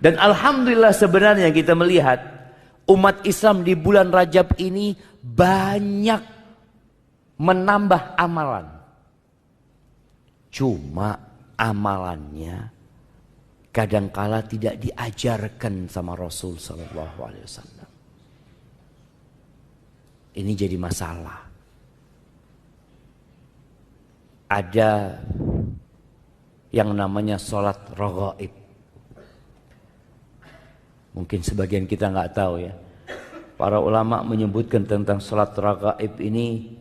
Dan alhamdulillah sebenarnya kita melihat umat Islam di bulan Rajab ini banyak menambah amalan. Cuma amalannya kadangkala tidak diajarkan sama Rasul sallallahu alaihi wasallam. Ini jadi masalah. Ada yang namanya sholat raghaib. Mungkin sebagian kita nggak tahu ya. Para ulama menyebutkan tentang sholat raghaib ini,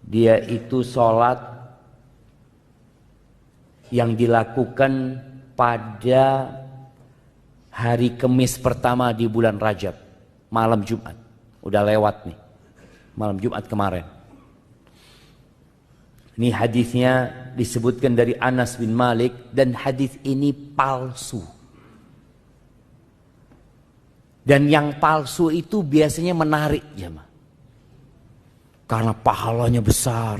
dia itu sholat yang dilakukan pada hari Kamis pertama di bulan Rajab, malam Jumat. Udah lewat nih, malam Jumat kemarin. Ini hadisnya disebutkan dari Anas bin Malik, dan hadis ini palsu. Dan yang palsu itu biasanya menarik jemaah. Karena pahalanya besar.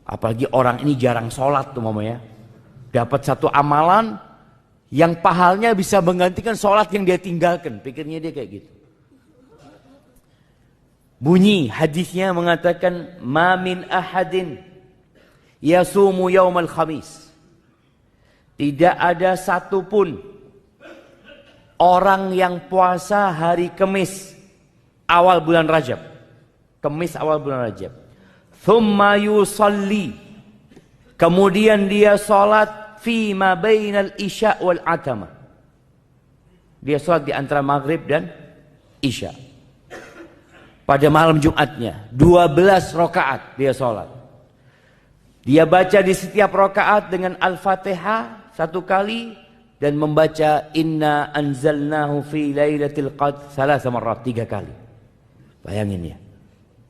Apalagi orang ini jarang sholat tuh mamanya. Dapat satu amalan yang pahalanya bisa menggantikan sholat yang dia tinggalkan. Pikirnya dia kayak gitu. Bunyi hadisnya mengatakan, ma min ahadin yasumu yaumal khamis. Tidak ada satupun orang yang puasa hari Kamis awal bulan Rajab. Kamis awal bulan Rajab. Thumma yusalli. Kemudian dia salat fi ma bainal isya wal atama. Dia salat di antara maghrib dan isya. Pada malam Jumatnya 12 rakaat dia salat. Dia baca di setiap rakaat dengan Al-Fatihah satu kali dan membaca inna anzalnahu fi lailatul qadr 3 marrat, 3 kali. Bayangin ya.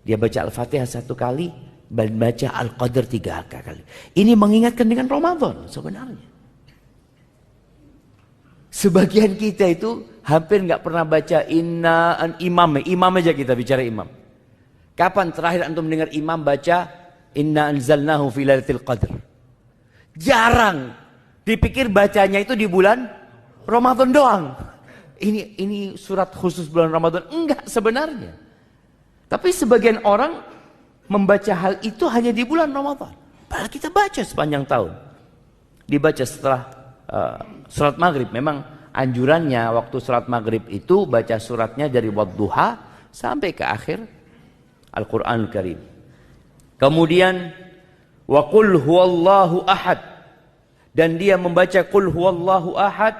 Dia baca Al-Fatihah satu kali dan baca Al-Qadr 3 kali. Ini mengingatkan dengan Ramadan sebenarnya. Sebagian kita itu hampir nggak pernah baca inna imam aja kita bicara imam. Kapan terakhir antum dengar imam baca inna anzalnahu fi lailatul qadr? Jarang. Dipikir bacanya itu di bulan Ramadan doang. Ini surat khusus bulan Ramadan. Enggak sebenarnya. Tapi sebagian orang membaca hal itu hanya di bulan Ramadan. Padahal kita baca sepanjang tahun. Dibaca setelah surat maghrib. Memang anjurannya waktu surat maghrib itu baca suratnya dari wadduha sampai ke akhir Al-Quranul Karim. Kemudian wa qul huwallahu ahad, dan dia membaca qul huwallahu ahad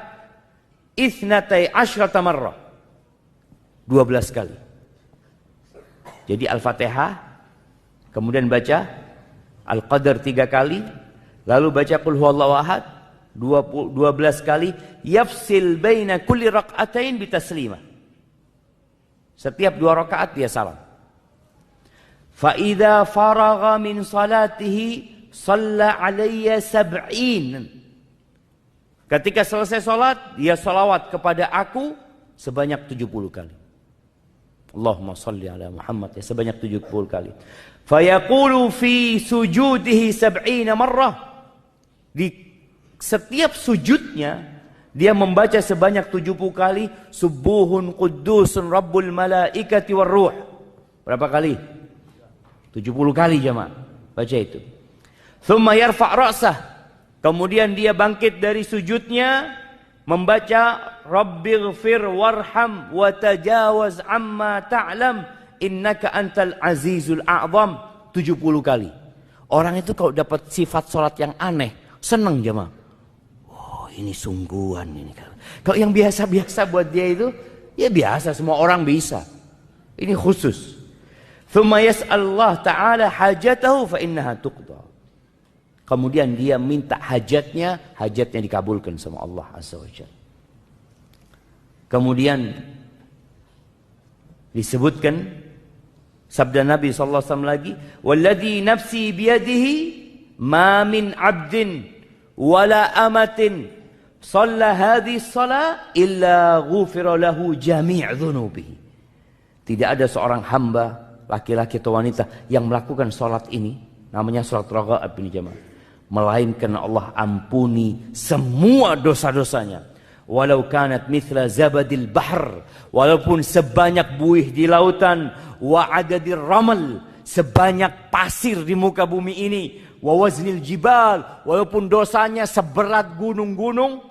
itsnatai asyrata marrah, 12 kali. Jadi Al-Fatihah, kemudian baca Al-Qadr 3 kali, lalu baca qul huwallahu ahad 12 kali, yafsil baina kulli rak'atain bitaslimah. Setiap 2 rakaat dia salam. Fa idza faragha min salatihi shalla alayya 70. Ketika selesai salat, dia salawat kepada aku sebanyak 70 kali. Allahumma salli ala Muhammad, ya, sebanyak 70 kali. Fa yaqulu fi sujudihi 70 marrah. Di setiap sujudnya dia membaca sebanyak 70 kali subuhun quddusun rabbul malaikati warruh. Berapa kali? 70 kali jemaah. Baca itu. Thumma yarfa' ra'sah. Kemudian dia bangkit dari sujudnya membaca rabbighfir warham wa tajawaz amma ta'lam innaka antal azizul a'zam 70 kali. Orang itu kalau dapat sifat salat yang aneh, senang jemaah. Ini sungguhan ini. Kalau yang biasa-biasa buat dia itu, ya biasa, semua orang bisa. Ini khusus. Thumma yas'alullah ta'ala hajatahu fa innaha tuqda. Kemudian dia minta hajatnya dikabulkan sama Allah Azza wa Jalla. Kemudian disebutkan sabda Nabi sallallahu alaihi wasallam lagi, "Walladzi nafsi biyadihi ma min 'abdin wala amatin shalla hadhihi shalah illa ghufira lahu jami' dhunubihi." Tidak ada seorang hamba, laki-laki atau wanita, yang melakukan salat ini, namanya salat raghaib ini jemaah, melainkan Allah ampuni semua dosa-dosanya. walau kanat mithla zabadil bahr, walaupun sebanyak buih di lautan, wa adadir ramal, sebanyak pasir di muka bumi ini, wa waznil jibal, walaupun dosanya seberat gunung-gunung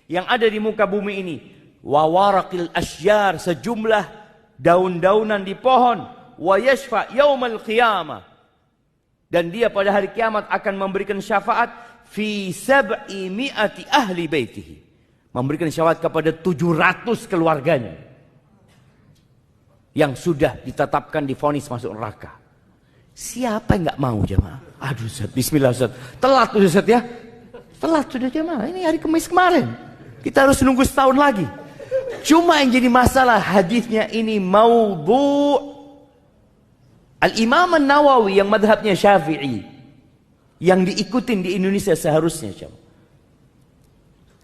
yang ada di muka bumi ini, wa waraqil asyjar, sejumlah daun-daunan di pohon, wa yashfa yaumal qiyamah, dan dia pada hari kiamat akan memberikan syafaat fi sab'i mi'ati ahli baitihi, memberikan syafaat kepada 700 keluarganya yang sudah ditetapkan divonis masuk neraka. Siapa yang nggak mau jemaah? Aduh Ustaz, bismillah Ustaz. Telat Ustaz ya. Telat sudah jemaah. Ini hari Kamis kemarin. Kita harus nunggu setahun lagi. Cuma yang jadi masalah, hadisnya ini maudhu'. Al-Imam An-Nawawi yang madhabnya Syafi'i, yang diikutin di Indonesia seharusnya.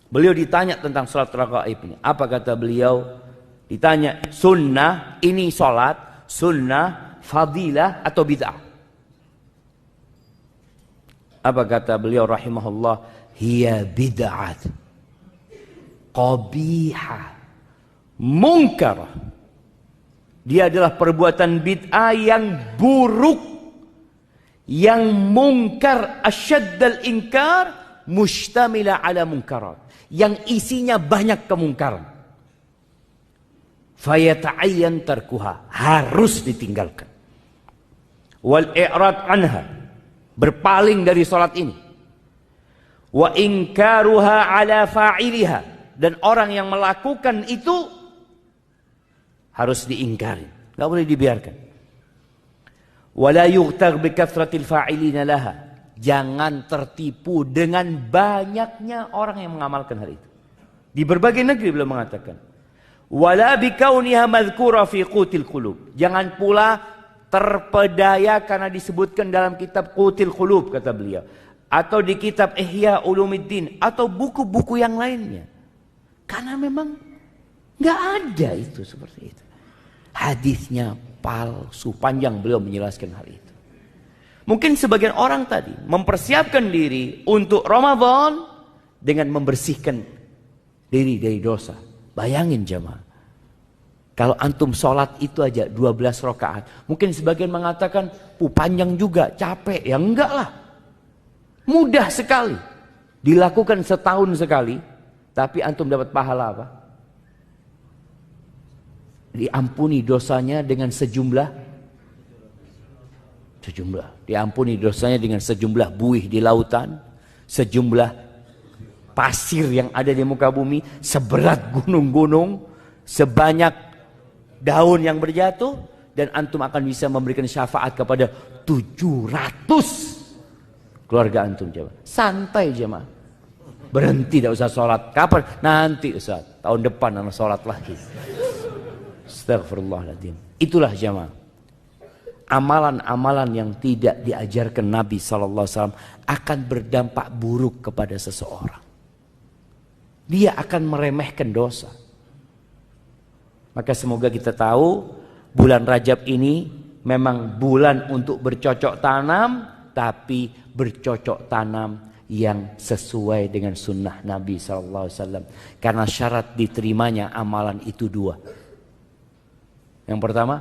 Beliau ditanya tentang salat raghaib ini. Apa kata beliau? Ditanya, sunnah ini salat, sunnah, fadilah atau bid'ah? Apa kata beliau rahimahullah? Hiya bid'at qabihah munkarah. Dia adalah perbuatan bid'ah yang buruk, yang mungkar, asyaddal inkar, mustamila ala munkarat, yang isinya banyak kemungkaran. Fayata'ayyan tarkuha, harus ditinggalkan. Wal i'rad anha, berpaling dari salat ini. Wa inkaruha ala fa'iliha, dan orang yang melakukan itu harus diingkari, nggak boleh dibiarkan. Wala yughtar bi kathratil fa'ilina laha, jangan tertipu dengan banyaknya orang yang mengamalkan hal itu. Di berbagai negeri beliau mengatakan, wala bi kauniha madhkura fi qutil qulub, jangan pula terpedaya karena disebutkan dalam kitab Qutil Qulub kata beliau, atau di kitab Ihya Ulumuddin, atau buku-buku yang lainnya, karena memang nggak ada itu seperti itu. Hadisnya palsu, panjang beliau menjelaskan hal itu. Mungkin sebagian orang tadi mempersiapkan diri untuk Ramadan dengan membersihkan diri dari dosa. Bayangin jemaah, kalau antum sholat itu aja 12 rakaat, mungkin sebagian mengatakan, panjang juga, capek. Ya enggak lah, mudah sekali, dilakukan setahun sekali, tapi antum dapat pahala apa? Diampuni dosanya dengan sejumlah, diampuni dosanya dengan sejumlah buih di lautan, sejumlah pasir yang ada di muka bumi, seberat gunung-gunung, sebanyak daun yang berjatuh, dan antum akan bisa memberikan syafaat kepada 700 keluarga antum. Jemaah, santai jemaah, berhenti, tidak usah sholat. Kapan? Nanti Ustaz, tahun depan anak sholat lagi. Astagfirullahaladzim. Itulah jemaah, amalan-amalan yang tidak diajarkan Nabi SAW akan berdampak buruk kepada seseorang. Dia akan meremehkan dosa. Maka semoga kita tahu bulan Rajab ini memang bulan untuk bercocok tanam, tapi bercocok tanam yang sesuai dengan sunnah Nabi SAW. Karena syarat diterimanya amalan itu dua. Yang pertama,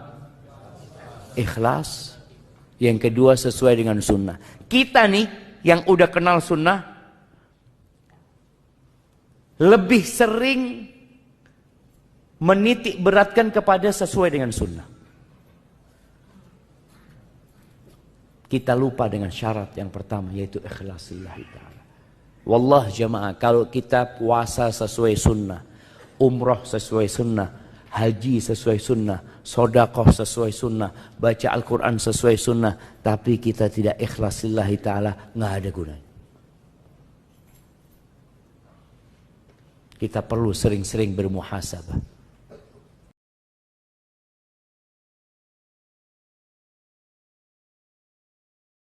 ikhlas. Yang kedua, sesuai dengan sunnah. Kita nih yang udah kenal sunnah, lebih sering menitik beratkan kepada sesuai dengan sunnah. Kita lupa dengan syarat yang pertama, yaitu ikhlas lillahi ta'ala. Wallah jamaah, kalau kita puasa sesuai sunnah, umroh sesuai sunnah, haji sesuai sunnah, sodakoh sesuai sunnah, baca Al-Quran sesuai sunnah, tapi kita tidak ikhlas lillahi ta'ala, nggak ada gunanya. Kita perlu sering-sering bermuhasabah.